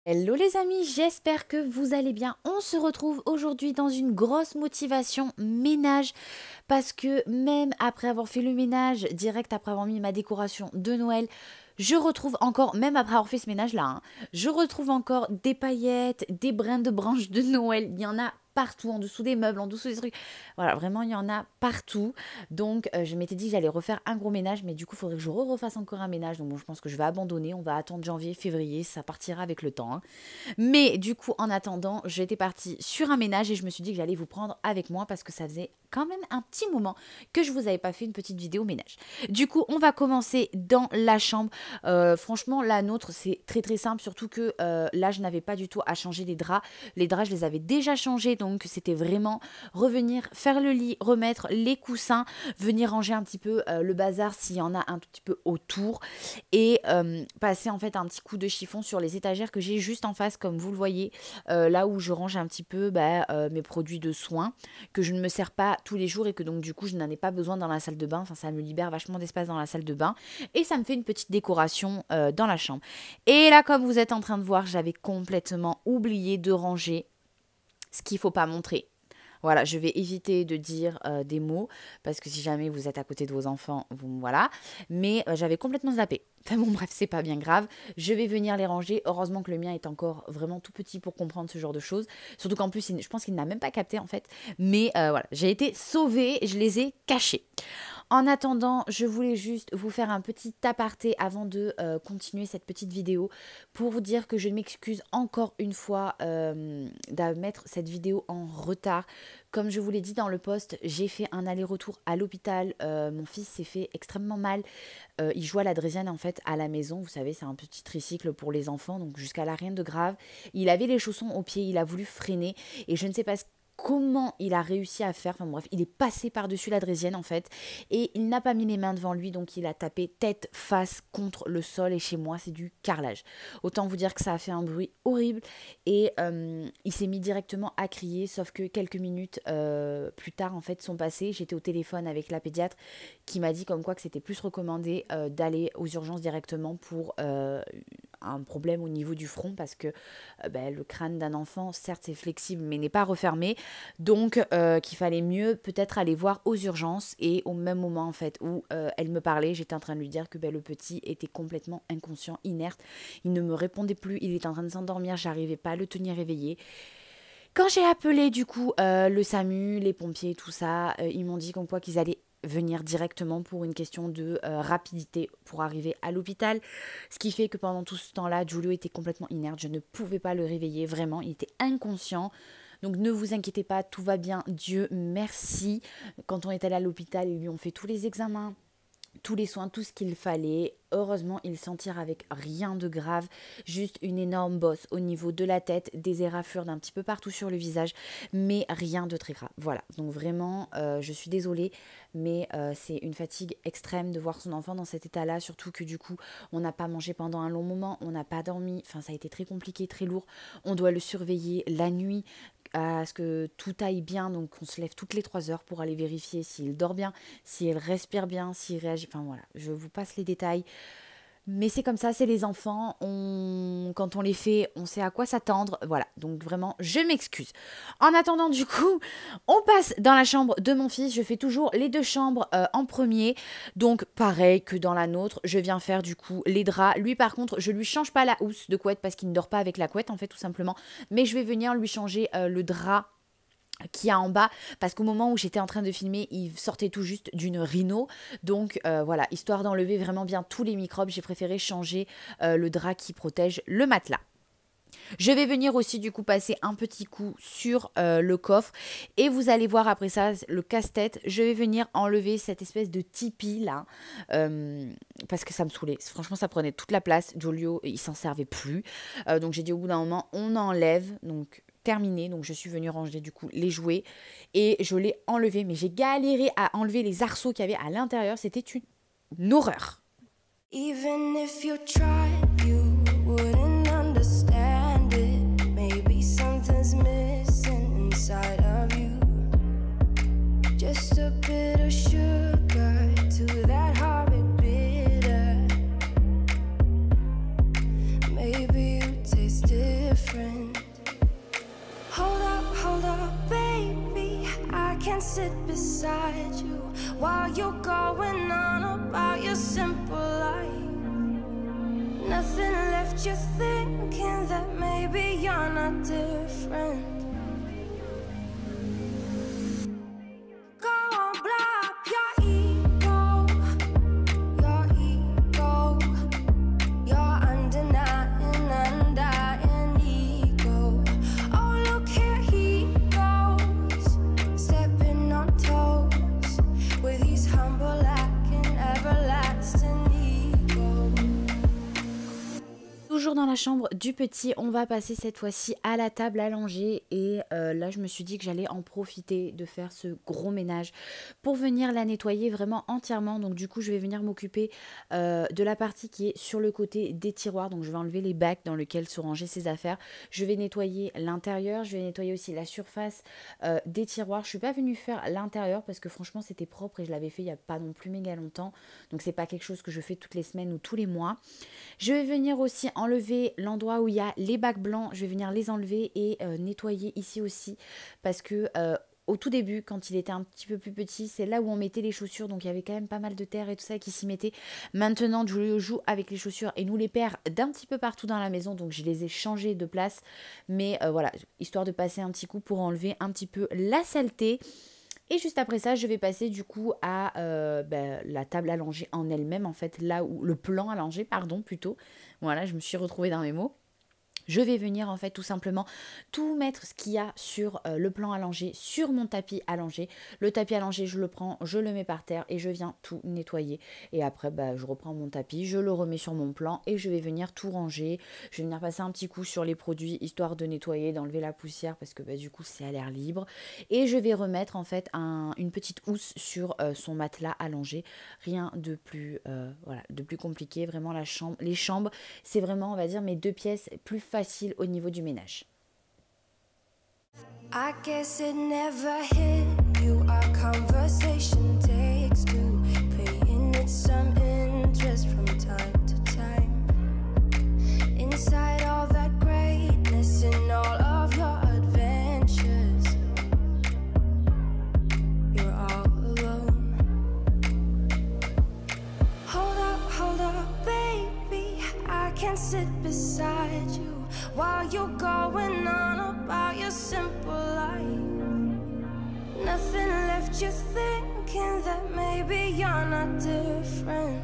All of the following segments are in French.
Hello les amis, j'espère que vous allez bien. On se retrouve aujourd'hui dans une grosse motivation ménage parce que même après avoir fait le ménage, direct après avoir mis ma décoration de Noël, je retrouve encore, même après avoir fait ce ménage-là, je retrouve encore des paillettes, des brins de branches de Noël. Il y en a partout, en dessous des meubles, en dessous des trucs. Voilà, vraiment, il y en a partout. Donc, je m'étais dit que j'allais refaire un gros ménage, mais du coup, il faudrait que je refasse encore un ménage. Donc, bon, je pense que je vais abandonner. On va attendre janvier, février, ça partira avec le temps. Mais du coup, en attendant, j'étais partie sur un ménage et je me suis dit que j'allais vous prendre avec moi parce que ça faisait quand même un petit moment que je vous avais pas fait une petite vidéo ménage. Du coup, on va commencer dans la chambre. Franchement, la nôtre, c'est très très simple, surtout que là, je n'avais pas du tout à changer les draps. Les draps, je les avais déjà changés, donc c'était vraiment revenir, faire le lit, remettre les coussins, venir ranger un petit peu le bazar s'il y en a un tout petit peu autour et passer en fait un petit coup de chiffon sur les étagères que j'ai juste en face, comme vous le voyez, là où je range un petit peu mes produits de soins que je ne me sers pas tous les jours et que donc du coup je n'en ai pas besoin dans la salle de bain. Enfin, ça me libère vachement d'espace dans la salle de bain et ça me fait une petite décoration dans la chambre. Et là, comme vous êtes en train de voir, j'avais complètement oublié de ranger ce qu'il ne faut pas montrer. Voilà, je vais éviter de dire des mots parce que si jamais vous êtes à côté de vos enfants, voilà. Mais j'avais complètement zappé. Enfin bon, bref, c'est pas bien grave. Je vais venir les ranger. Heureusement que le mien est encore vraiment tout petit pour comprendre ce genre de choses. Surtout qu'en plus, je pense qu'il n'a même pas capté en fait. Mais voilà, j'ai été sauvée, je les ai cachés. En attendant, je voulais juste vous faire un petit aparté avant de continuer cette petite vidéo pour vous dire que je m'excuse encore une fois de mettre cette vidéo en retard. Comme je vous l'ai dit dans le post, j'ai fait un aller-retour à l'hôpital. Mon fils s'est fait extrêmement mal. Il joue à la draisienne en fait à la maison. Vous savez, c'est un petit tricycle pour les enfants, donc jusqu'à là rien de grave. Il avait les chaussons aux pieds, il a voulu freiner et je ne sais pas comment il a réussi à faire, enfin bref, il est passé par-dessus la draisienne en fait, et il n'a pas mis les mains devant lui, donc il a tapé tête, face contre le sol, et chez moi c'est du carrelage. Autant vous dire que ça a fait un bruit horrible, et il s'est mis directement à crier, sauf que quelques minutes plus tard en fait sont passées, j'étais au téléphone avec la pédiatre qui m'a dit comme quoi que c'était plus recommandé d'aller aux urgences directement pour un problème au niveau du front, parce que le crâne d'un enfant, certes c'est flexible mais n'est pas refermé, donc qu'il fallait mieux peut-être aller voir aux urgences. Et au même moment en fait où elle me parlait, j'étais en train de lui dire que le petit était complètement inconscient, inerte, il ne me répondait plus, il était en train de s'endormir, j'arrivais pas à le tenir éveillé. Quand j'ai appelé du coup le SAMU, les pompiers, tout ça, ils m'ont dit comme quoi qu'ils allaient venir directement pour une question de rapidité pour arriver à l'hôpital. Ce qui fait que pendant tout ce temps-là, Giulio était complètement inerte. Je ne pouvais pas le réveiller, vraiment. Il était inconscient. Donc ne vous inquiétez pas, tout va bien. Dieu merci. Quand on est allé à l'hôpital, ils lui ont fait tous les examens, tous les soins, tout ce qu'il fallait. Heureusement, il s'en tire avec rien de grave, juste une énorme bosse au niveau de la tête, des éraflures d'un petit peu partout sur le visage, mais rien de très grave. Voilà, donc vraiment, je suis désolée, mais c'est une fatigue extrême de voir son enfant dans cet état-là, surtout que du coup, on n'a pas mangé pendant un long moment, on n'a pas dormi, enfin ça a été très compliqué, très lourd, on doit le surveiller la nuit, à ce que tout aille bien, donc on se lève toutes les 3 heures pour aller vérifier s'il dort bien, s'il respire bien, s'il réagit, enfin voilà, je vous passe les détails. Mais c'est comme ça, c'est les enfants, quand on les fait, on sait à quoi s'attendre, voilà, donc vraiment, je m'excuse. En attendant, du coup, on passe dans la chambre de mon fils, je fais toujours les 2 chambres en premier, donc pareil que dans la nôtre, je viens faire du coup les draps. Lui par contre, je lui change pas la housse de couette parce qu'il ne dort pas avec la couette en fait tout simplement, mais je vais venir lui changer le drap qu'il y a en bas, parce qu'au moment où j'étais en train de filmer, il sortait tout juste d'une rhino, donc voilà, histoire d'enlever vraiment bien tous les microbes, j'ai préféré changer le drap qui protège le matelas. Je vais venir aussi du coup passer un petit coup sur le coffre, et vous allez voir après ça le casse-tête. Je vais venir enlever cette espèce de tipi là parce que ça me saoulait, franchement ça prenait toute la place. Giulio il s'en servait plus, donc j'ai dit au bout d'un moment on enlève, donc terminé. Donc je suis venue ranger du coup les jouets et je l'ai enlevé, mais j'ai galéré à enlever les arceaux qu'il y avait à l'intérieur, c'était une horreur. Even if you tried, you wouldn't understand it. Maybe something's missing inside of you. Just a bit of sugar to that horrid bitter. Maybe you tasted sit beside you while you're going on about your simple life. Nothing left you thinking that maybe you're not different. Go on, blow up your ego, your undenying, undying ego. Oh, look here he goes, stepping on toes with his humble lacking everlasting ego. Toujours dans la chambre du petit, on va passer cette fois-ci à la table allongée et là je me suis dit que j'allais en profiter de faire ce gros ménage pour venir la nettoyer vraiment entièrement. Donc du coup je vais venir m'occuper de la partie qui est sur le côté des tiroirs. Donc je vais enlever les bacs dans lesquels sont rangées ses affaires. Je vais nettoyer l'intérieur, je vais nettoyer aussi la surface des tiroirs. Je suis pas venue faire l'intérieur parce que franchement c'était propre et je l'avais fait il n'y a pas non plus méga longtemps. Donc c'est pas quelque chose que je fais toutes les semaines ou tous les mois. Je vais venir aussi enlever l'endroit où il y a les bacs blancs, je vais venir les enlever et nettoyer ici aussi parce que au tout début, quand il était un petit peu plus petit, c'est là où on mettait les chaussures, donc il y avait quand même pas mal de terre et tout ça qui s'y mettait. Maintenant, je joue avec les chaussures et nous les perd d'un petit peu partout dans la maison, donc je les ai changées de place, mais voilà, histoire de passer un petit coup pour enlever un petit peu la saleté. Et juste après ça, je vais passer du coup à la table allongée en elle-même, en fait, là où le plan allongé, pardon, plutôt. Voilà, je me suis retrouvée dans mes mots. Je vais venir en fait tout simplement tout mettre ce qu'il y a sur le plan allongé, sur mon tapis allongé. Le tapis allongé, je le prends, je le mets par terre et je viens tout nettoyer. Et après, je reprends mon tapis, je le remets sur mon plan et je vais venir tout ranger. Je vais venir passer un petit coup sur les produits histoire de nettoyer, d'enlever la poussière parce que du coup c'est à l'air libre. Et je vais remettre en fait une petite housse sur son matelas allongé. Rien de plus, de plus compliqué. Vraiment les chambres, c'est vraiment, on va dire, mes deux pièces plus facile au niveau du ménage. I guess it never hit you. Our conversation takes two, paying it some interest from time to time. Inside all that greatness and all of your adventures, you're all alone. Hold up, baby, I can sit beside you while you're going on about your simple life. Nothing left you thinking that maybe you're not different.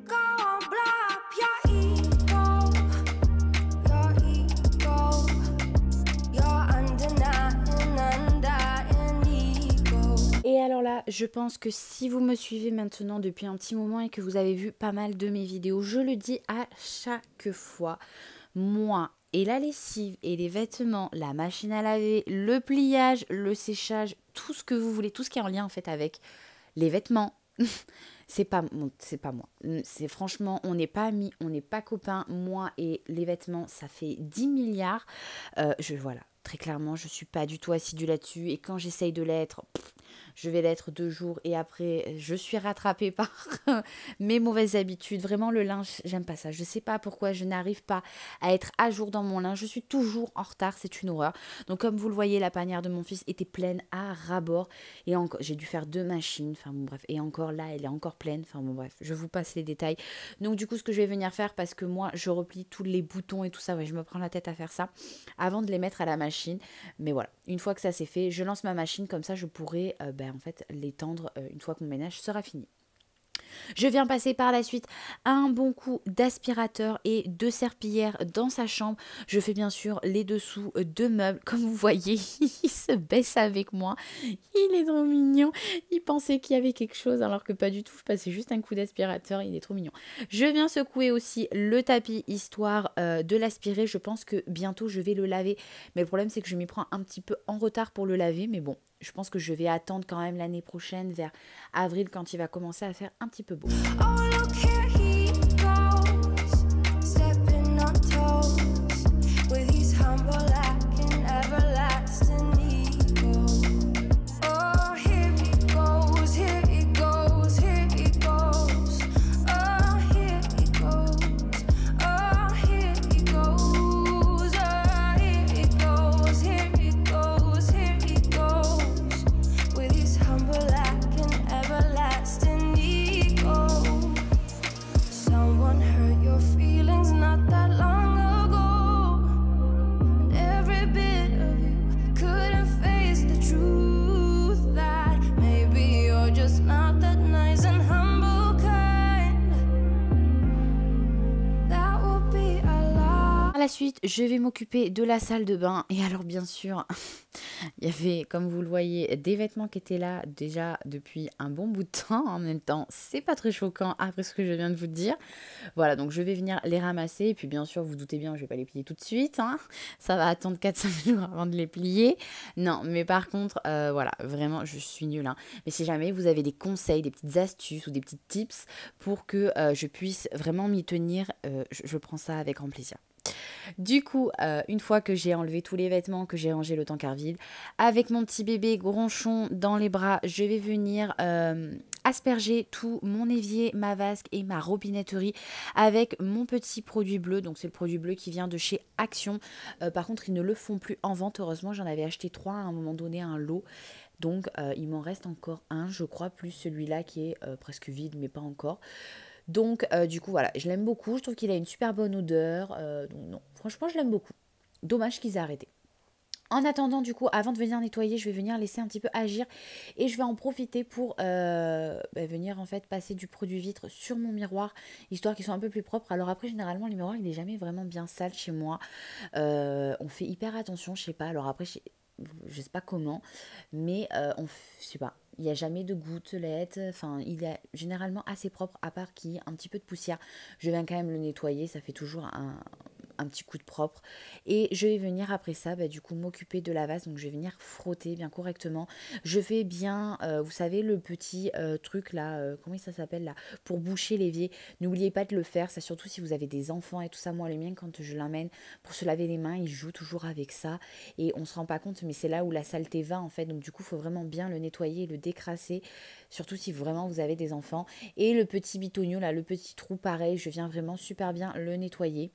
Go on, blow up your ego, your undenying, undying ego. Et alors là, je pense que si vous me suivez maintenant depuis un petit moment et que vous avez vu pas mal de mes vidéos, je le dis à chaque fois, moi et la lessive et les vêtements, la machine à laver, le pliage, le séchage, tout ce que vous voulez, tout ce qui est en lien en fait avec les vêtements, c'est pas moi. C'est franchement, on n'est pas amis, on n'est pas copains. Moi et les vêtements, ça fait 10 milliards. Voilà, très clairement, je suis pas du tout assidue là-dessus. Et quand j'essaye de l'être, je vais l'être 2 jours et après je suis rattrapée par mes mauvaises habitudes. Vraiment le linge, j'aime pas ça. Je sais pas pourquoi je n'arrive pas à être à jour dans mon linge. Je suis toujours en retard, c'est une horreur. Donc comme vous le voyez, la panière de mon fils était pleine à ras-bord. Et j'ai dû faire 2 machines. Enfin bon bref. Et encore là, elle est encore pleine. Enfin bon bref, je vous passe les détails. Donc du coup, ce que je vais venir faire, parce que moi je replie tous les boutons et tout ça. Ouais, je me prends la tête à faire ça avant de les mettre à la machine. Mais voilà, une fois que ça c'est fait, je lance ma machine. Comme ça, je pourrai en fait l'étendre une fois que mon ménage sera fini. Je viens passer par la suite un bon coup d'aspirateur et de serpillière dans sa chambre. Je fais bien sûr les dessous de meubles. Comme vous voyez, il se baisse avec moi. Il est trop mignon. Il pensait qu'il y avait quelque chose alors que pas du tout. Je passais juste un coup d'aspirateur. Il est trop mignon. Je viens secouer aussi le tapis histoire de l'aspirer. Je pense que bientôt je vais le laver. Mais le problème c'est que je m'y prends un petit peu en retard pour le laver. Mais bon, je pense que je vais attendre quand même l'année prochaine vers avril quand il va commencer à faire un petit peu beau. Oh, look here he goes, stepping on toes with his humble lacking everlasting ego. Oh, here he goes, here he goes, here he goes. Oh, here he goes, oh, here he goes, oh, here he goes, here he goes. feelings not that long ago. And every bit of you couldn't face the truth that maybe you're just not that nice and humble kind. That will be a lot. Par la suite, je vais m'occuper de la salle de bain. Et alors, bien sûr, il y avait, comme vous le voyez, des vêtements qui étaient là déjà depuis un bon bout de temps. En même temps, c'est pas très choquant après ce que je viens de vous dire. Voilà, donc je vais venir les ramasser. Et puis, bien sûr, vous doutez bien, je vais pas les plier tout de suite, hein. Ça va attendre 4-5 jours avant de les plier. Non, mais par contre, voilà, vraiment, je suis nulle, hein. Mais si jamais vous avez des conseils, des petites astuces ou des petits tips pour que je puisse vraiment m'y tenir, je prends ça avec grand plaisir. Du coup, une fois que j'ai enlevé tous les vêtements, que j'ai rangé le tankard vide, avec mon petit bébé gronchon dans les bras, je vais venir asperger tout mon évier, ma vasque et ma robinetterie avec mon petit produit bleu. Donc c'est le produit bleu qui vient de chez Action. Par contre, ils ne le font plus en vente. Heureusement, j'en avais acheté 3 à un moment donné, un lot. Donc il m'en reste encore un, je crois, plus celui-là qui est presque vide, mais pas encore. Donc, du coup, voilà, je l'aime beaucoup. Je trouve qu'il a une super bonne odeur. Donc, non, franchement, je l'aime beaucoup. Dommage qu'ils aient arrêté. En attendant, du coup, avant de venir nettoyer, je vais venir laisser un petit peu agir. Et je vais en profiter pour venir, en fait, passer du produit vitre sur mon miroir, histoire qu'il soit un peu plus propre. Alors après, généralement, le miroir, il n'est jamais vraiment bien sale chez moi. On fait hyper attention, je sais pas. Alors après, je sais pas comment, mais je sais pas. Il n'y a jamais de gouttelettes, enfin il est généralement assez propre à part qu'il y ait un petit peu de poussière. Je viens quand même le nettoyer, ça fait toujours un petit coup de propre. Et je vais venir après ça, du coup m'occuper de la vase, donc je vais venir frotter bien correctement. Je fais bien, vous savez le petit truc là, comment ça s'appelle là, pour boucher l'évier. N'oubliez pas de le faire, ça surtout si vous avez des enfants et tout ça. Moi le mien quand je l'emmène pour se laver les mains, il joue toujours avec ça et on se rend pas compte, mais c'est là où la saleté va en fait. Donc du coup il faut vraiment bien le nettoyer et le décrasser, surtout si vraiment vous avez des enfants. Et le petit bitonio là, le petit trou pareil, je viens vraiment super bien le nettoyer,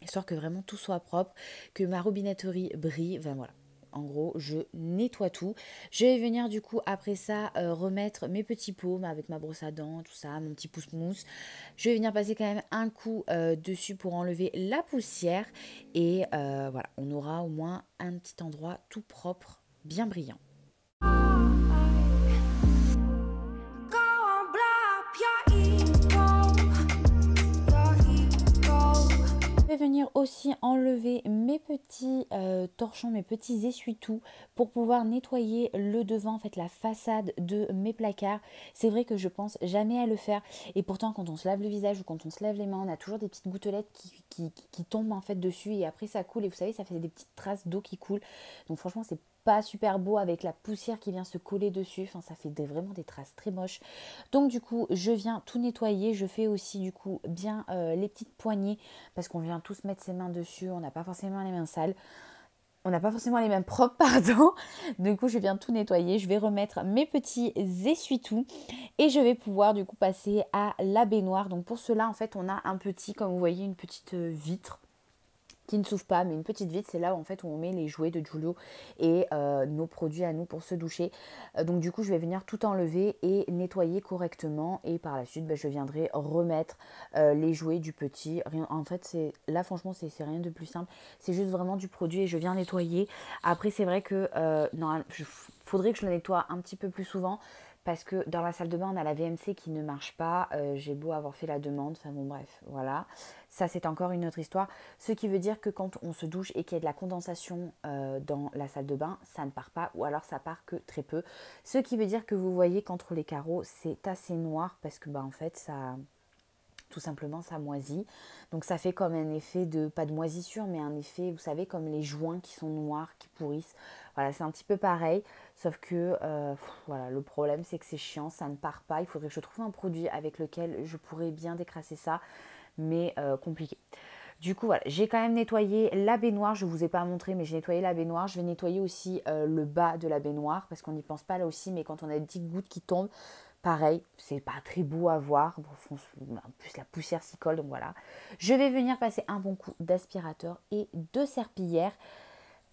histoire que vraiment tout soit propre, que ma robinetterie brille, enfin voilà. En gros, je nettoie tout. Je vais venir du coup après ça remettre mes petits pots avec ma brosse à dents, tout ça, mon petit pouce-mousse. Je vais venir passer quand même un coup dessus pour enlever la poussière. Et voilà, on aura au moins un petit endroit tout propre, bien brillant. Go on, blow up your ego. Je vais venir aussi enlever mes petits torchons, mes petits essuie-tout pour pouvoir nettoyer le devant, en fait la façade de mes placards. C'est vrai que je pense jamais à le faire et pourtant quand on se lave le visage ou quand on se lave les mains, on a toujours des petites gouttelettes qui tombent en fait dessus et après ça coule et vous savez ça fait des petites traces d'eau qui coulent. Donc franchement c'est pas super beau avec la poussière qui vient se coller dessus, enfin ça fait vraiment des traces très moches. Donc du coup je viens tout nettoyer, je fais aussi du coup bien les petites poignées parce qu'on vient tous mettre ses mains dessus, on n'a pas forcément les mains sales, on n'a pas forcément les mains propres, pardon. Du coup je viens tout nettoyer, je vais remettre mes petits essuie-tout et je vais pouvoir du coup passer à la baignoire. Donc pour cela en fait on a un petit, comme vous voyez, une petite vitre qui ne s'ouvre pas, mais une petite vitre, c'est là où en fait où on met les jouets de Giulio et nos produits à nous pour se doucher. Donc du coup je vais venir tout enlever et nettoyer correctement et par la suite je viendrai remettre les jouets du petit. En fait c'est là franchement c'est rien de plus simple, c'est juste vraiment du produit et je viens nettoyer. Après c'est vrai que faudrait que je le nettoie un petit peu plus souvent, parce que dans la salle de bain on a la VMC qui ne marche pas, j'ai beau avoir fait la demande, enfin bon bref, voilà. Ça c'est encore une autre histoire, ce qui veut dire que quand on se douche et qu'il y a de la condensation dans la salle de bain, ça ne part pas ou alors ça part que très peu. Ce qui veut dire que vous voyez qu'entre les carreaux c'est assez noir parce que en fait ça... tout simplement ça moisit, donc ça fait comme un effet de, pas de moisissure, mais un effet, vous savez, comme les joints qui sont noirs, qui pourrissent. Voilà, c'est un petit peu pareil, sauf que voilà, le problème c'est que c'est chiant, ça ne part pas. Il faudrait que je trouve un produit avec lequel je pourrais bien décrasser ça, mais compliqué. Du coup voilà, j'ai quand même nettoyé la baignoire, je ne vous ai pas montré mais j'ai nettoyé la baignoire. Je vais nettoyer aussi le bas de la baignoire parce qu'on n'y pense pas là aussi, mais quand on a des petites gouttes qui tombent, pareil, c'est pas très beau à voir. En plus la poussière s'y colle, donc voilà. Je vais venir passer un bon coup d'aspirateur et de serpillière.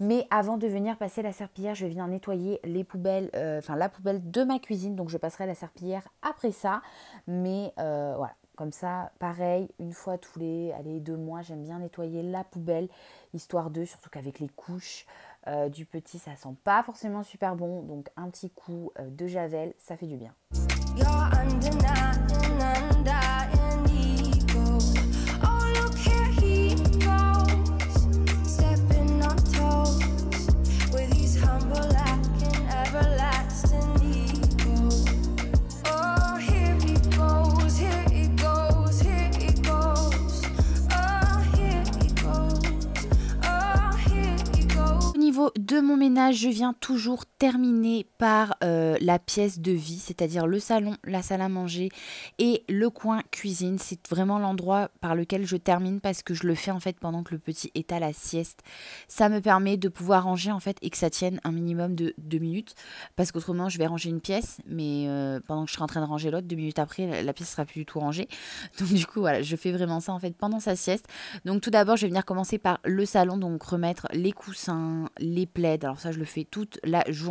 Mais avant de venir passer la serpillière, je vais venir nettoyer les poubelles, la poubelle de ma cuisine. Donc je passerai la serpillière après ça. Mais voilà, Comme ça, pareil, une fois tous les 2 mois, j'aime bien nettoyer la poubelle, histoire de, surtout qu'avec les couches du petit, ça sent pas forcément super bon. Donc un petit coup de javel, ça fait du bien. Your undenying, undying ego. Oh, look, here he goes, stepping on toes with his humble acting, everlasting ego. Oh, here he goes, here he goes, here he goes. Oh, here he goes, oh, here he goes. Au niveau de mon ménage, je viens toujours terminer par la pièce de vie, c'est-à-dire le salon, la salle à manger et le coin cuisine. C'est vraiment l'endroit par lequel je termine parce que je le fais en fait pendant que le petit est à la sieste. Ça me permet de pouvoir ranger en fait et que ça tienne un minimum de 2 minutes parce qu'autrement je vais ranger une pièce mais pendant que je serai en train de ranger l'autre, 2 minutes après la pièce sera plus du tout rangée. Donc du coup voilà, je fais vraiment ça en fait pendant sa sieste. Donc tout d'abord je vais venir commencer par le salon, donc remettre les coussins, les plaids. Alors ça je le fais toute la journée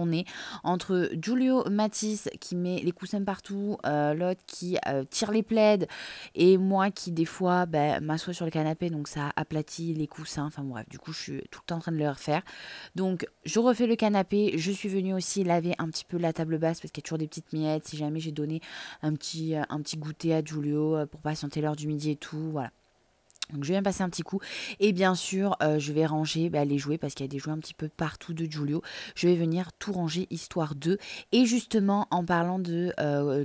entre Giulio Matisse qui met les coussins partout, l'autre qui tire les plaids et moi qui des fois m'assois sur le canapé, donc ça aplatit les coussins. Enfin bref, du coup je suis tout le temps en train de le refaire. Donc je refais le canapé. Je suis venue aussi laver un petit peu la table basse parce qu'il y a toujours des petites miettes. Si jamais j'ai donné un petit goûter à Giulio pour patienter l'heure du midi et tout, voilà. Donc je viens passer un petit coup et bien sûr je vais ranger les jouets parce qu'il y a des jouets un petit peu partout de Giulio. Je vais venir tout ranger histoire de. Et justement en parlant de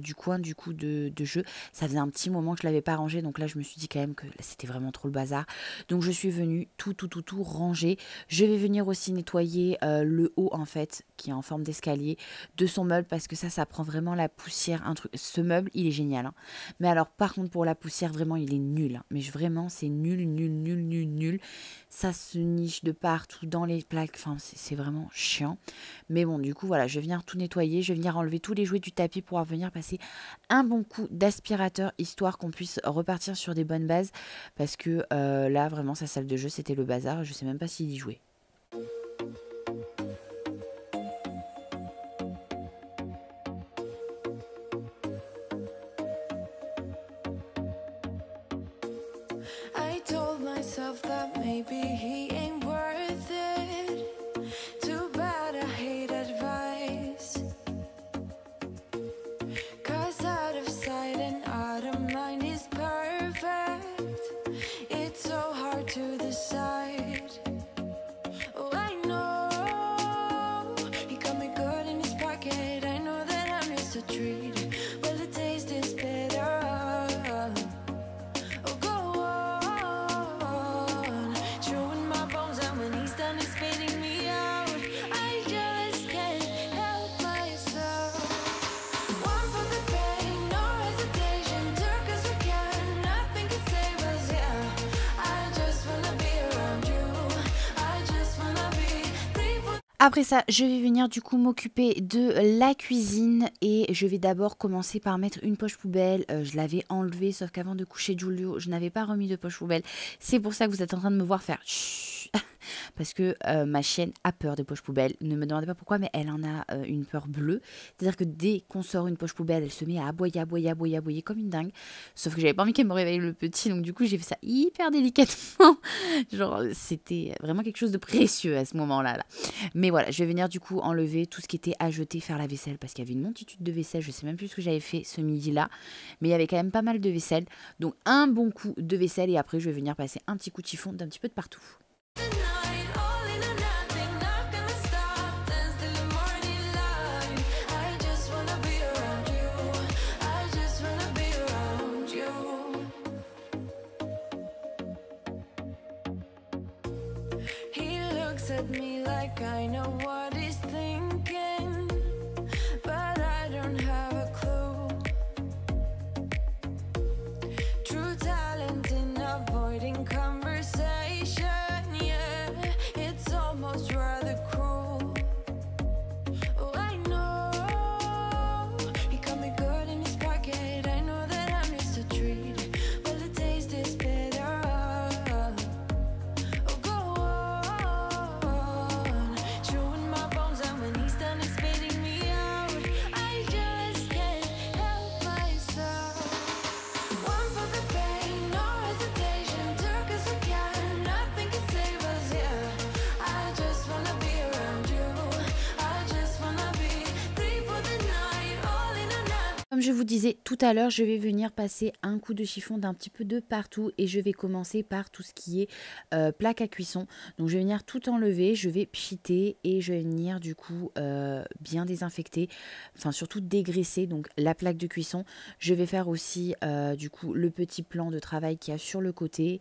du coin du coup de jeu, ça faisait un petit moment que je l'avais pas rangé, donc là je me suis dit quand même que c'était vraiment trop le bazar. Donc je suis venue tout ranger. Je vais venir aussi nettoyer le haut en fait qui est en forme d'escalier de son meuble parce que ça prend vraiment la poussière. Ce meuble il est génial hein. Mais alors par contre pour la poussière vraiment il est nul hein. Mais vraiment c'est nul. Ça se niche de partout dans les plaques. Enfin, c'est vraiment chiant. Mais bon, du coup, voilà, je vais venir tout nettoyer. Je vais venir enlever tous les jouets du tapis pour venir passer un bon coup d'aspirateur, histoire qu'on puisse repartir sur des bonnes bases. Parce que là, vraiment, sa salle de jeu, c'était le bazar. Je sais même pas s'il y jouait. I told myself that maybe he ain't worth it. Too bad I hate advice. 'Cause out of sight and out of mind is perfect. It's so hard to decide. Oh, I know he got me good in his pocket. I know that I'm just a treat. Well, the taste is better. Oh, go on, chewing my bones out when he's done is spitting me out. I just can't help myself. One for the pain, no hesitation. Took us again, nothing can save us, yeah. I just wanna be around you. I just wanna be three for. Après ça, je vais venir du coup m'occuper de la cuisine et je vais d'abord commencer par mettre une poche poubelle. Je l'avais enlevée, sauf qu'avant de coucher Giulio, je n'avais pas remis de poche poubelle. C'est pour ça que vous êtes en train de me voir faire chut, parce que ma chienne a peur des poches poubelles. Ne me demandez pas pourquoi, mais elle en a une peur bleue. C'est-à-dire que dès qu'on sort une poche poubelle, elle se met à aboyer comme une dingue. Sauf que j'avais pas envie qu'elle me réveille le petit, donc du coup j'ai fait ça hyper délicatement. Genre c'était vraiment quelque chose de précieux à ce moment-là. Là. Mais voilà, je vais venir du coup enlever tout ce qui était à jeter, faire la vaisselle, parce qu'il y avait une multitude de vaisselle. Je sais même plus ce que j'avais fait ce midi-là, mais il y avait quand même pas mal de vaisselle. Donc un bon coup de vaisselle et après je vais venir passer un petit coup de chiffon d'un petit peu de partout. The night, all in or nothing, not gonna stop. Dance till the morning light. I just wanna be around you. I just wanna be around you. He looks at me like I know what he's thinking, but I don't have a clue. True talent in avoiding conversation, yeah, it's almost rather cruel. Oh, I know he got me good in his pocket. I know that I'm just a treat. Well, the taste is better. Oh, go on, chewing my bones out when he's je vous disais tout à l'heure, je vais venir passer un coup de chiffon d'un petit peu de partout et je vais commencer par tout ce qui est plaque à cuisson. Donc je vais venir tout enlever, je vais pchiter et je vais venir du coup bien désinfecter, enfin surtout dégraisser donc la plaque de cuisson. Je vais faire aussi du coup le petit plan de travail qu'il y a sur le côté.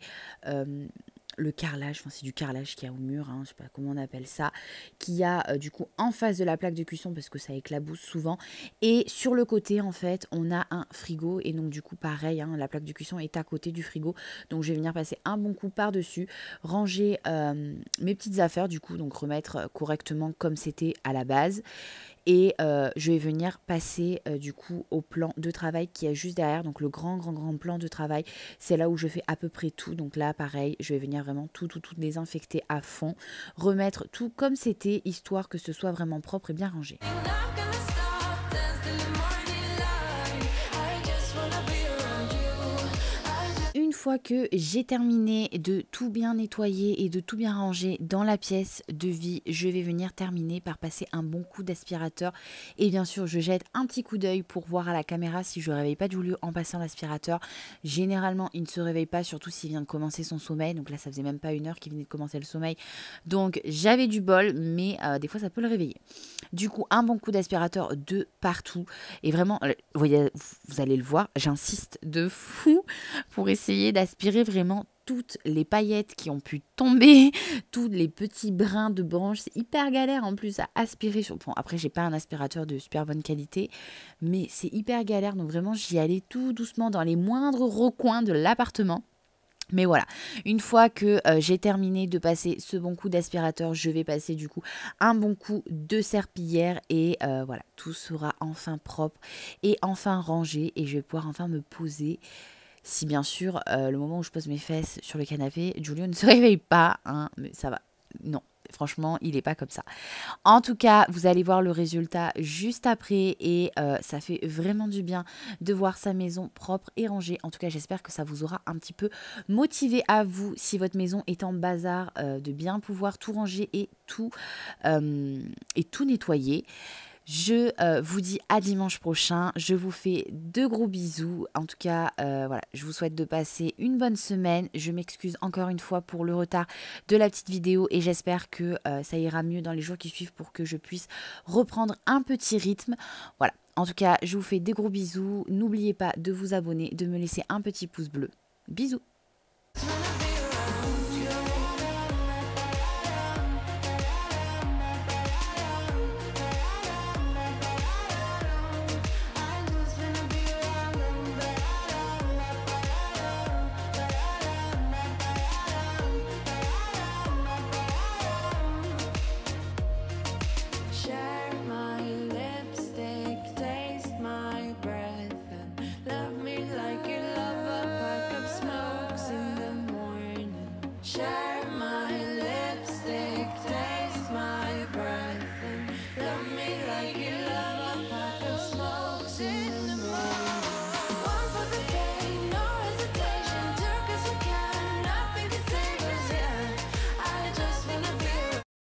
Le carrelage, enfin c'est du carrelage qu'il y a au mur, hein, je sais pas comment on appelle ça, qu'il y a du coup en face de la plaque de cuisson parce que ça éclabousse souvent. Et sur le côté en fait on a un frigo et donc du coup pareil, hein, la plaque de cuisson est à côté du frigo. Donc je vais venir passer un bon coup par dessus, ranger mes petites affaires du coup, donc remettre correctement comme c'était à la base. Et je vais venir passer du coup au plan de travail qui est juste derrière, donc le grand plan de travail, c'est là où je fais à peu près tout. Donc là pareil, je vais venir vraiment tout désinfecter à fond, remettre tout comme c'était, histoire que ce soit vraiment propre et bien rangé. Une fois que j'ai terminé de tout bien nettoyer et de tout bien ranger dans la pièce de vie, je vais venir terminer par passer un bon coup d'aspirateur. Et bien sûr, je jette un petit coup d'œil pour voir à la caméra si je ne réveille pas Giulio en passant l'aspirateur. Généralement, il ne se réveille pas, surtout s'il vient de commencer son sommeil. Donc là, ça faisait même pas 1 heure qu'il venait de commencer le sommeil. Donc j'avais du bol, mais des fois, ça peut le réveiller. Du coup, un bon coup d'aspirateur de partout. Et vraiment, vous allez le voir, j'insiste de fou pour essayer d'aspirer vraiment toutes les paillettes qui ont pu tomber, tous les petits brins de branches. C'est hyper galère en plus à aspirer. Bon, après, j'ai pas un aspirateur de super bonne qualité, mais c'est hyper galère. Donc vraiment, j'y allais tout doucement dans les moindres recoins de l'appartement. Mais voilà, une fois que j'ai terminé de passer ce bon coup d'aspirateur, je vais passer du coup un bon coup de serpillière et voilà, tout sera enfin propre et enfin rangé et je vais pouvoir enfin me poser. Si bien sûr, le moment où je pose mes fesses sur le canapé, Giulio ne se réveille pas, hein, mais ça va, non. Franchement, il n'est pas comme ça. En tout cas, vous allez voir le résultat juste après et ça fait vraiment du bien de voir sa maison propre et rangée. En tout cas, j'espère que ça vous aura un petit peu motivé à vous, si votre maison est en bazar, de bien pouvoir tout ranger et tout nettoyer. Je vous dis à dimanche prochain. Je vous fais de gros bisous. En tout cas, voilà, je vous souhaite de passer une bonne semaine. Je m'excuse encore une fois pour le retard de la petite vidéo et j'espère que ça ira mieux dans les jours qui suivent pour que je puisse reprendre un petit rythme. Voilà, en tout cas, je vous fais des gros bisous. N'oubliez pas de vous abonner, de me laisser un petit pouce bleu. Bisous. Share my lipstick, taste my breath, and love me like you love a pack of smokes in the morning. Share